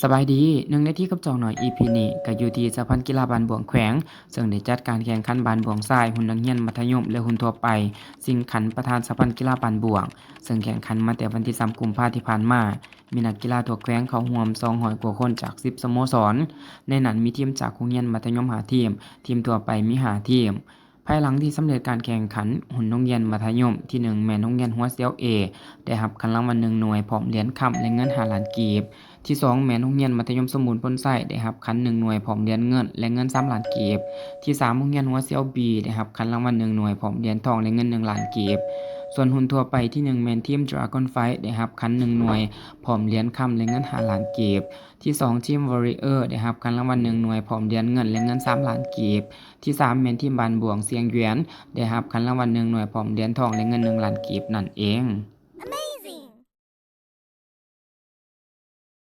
สบายดีหนึ่งในที่กับจองหน่อย EP นี้ก็อยู่ที่สะพานกีฬาบ้านบ่วงแขวงซึ่งได้จัดการแข่งขันบ้านบ่วงทรายหุ่นนักเรียนมัธยมและหุ่นทั่วไปชิงขันประธานสะพานกีฬาบ้านบ่วงซึ่งแข่งขันมาแต่วันที่3กุมภาพันธ์ที่ผ่านมามีนักกีฬาทั่วแขวงเข้าร่วม200กว่าคนจาก10สโมสรในนั้นมีทีมจากโรงเรียนมัธยม5ทีมทีมทั่วไปมี5ทีมภายหลังที่สำเร็จการแข่งขันหุ่นโรงเรียนมัธยมที่1แม่นโรงเรียนหัวเสียว A ได้รับคันรางวัล1หน่วยพร้อมเหรียญค่ำและเงิน5ล้านกีบ ที่2แม่นโรงเรียนมัธยมสมบูรณ์พ้นไส้ได้รับคัน1หน่วยพร้อมเหรียญเงินและเงิน3ล้านกีบที่3โรงเรียนหัวเสียว B ได้รับคันรางวัล1หน่วยพร้อมเหรียญทองและเงิน1ล้านกีบส่วนหุ้นทั่วไปที่1แม่นทีม Dragon Fight ได้รับคัน1หน่วยพร้อมเหรียญค่ำและเงิน5ล้านกีบที่2ทีม Warrior ได้รับคันรางวัล1หน่วยพร้อมเหรียญเงินและเงิน3ล้านกีบที่3แม่นทีมบ้านบวงเสียงเหวียนได้รับคันรางวัล1หน่วยพร้อมเหรียญทองและเงิน1ล้านกีบนั่นเอง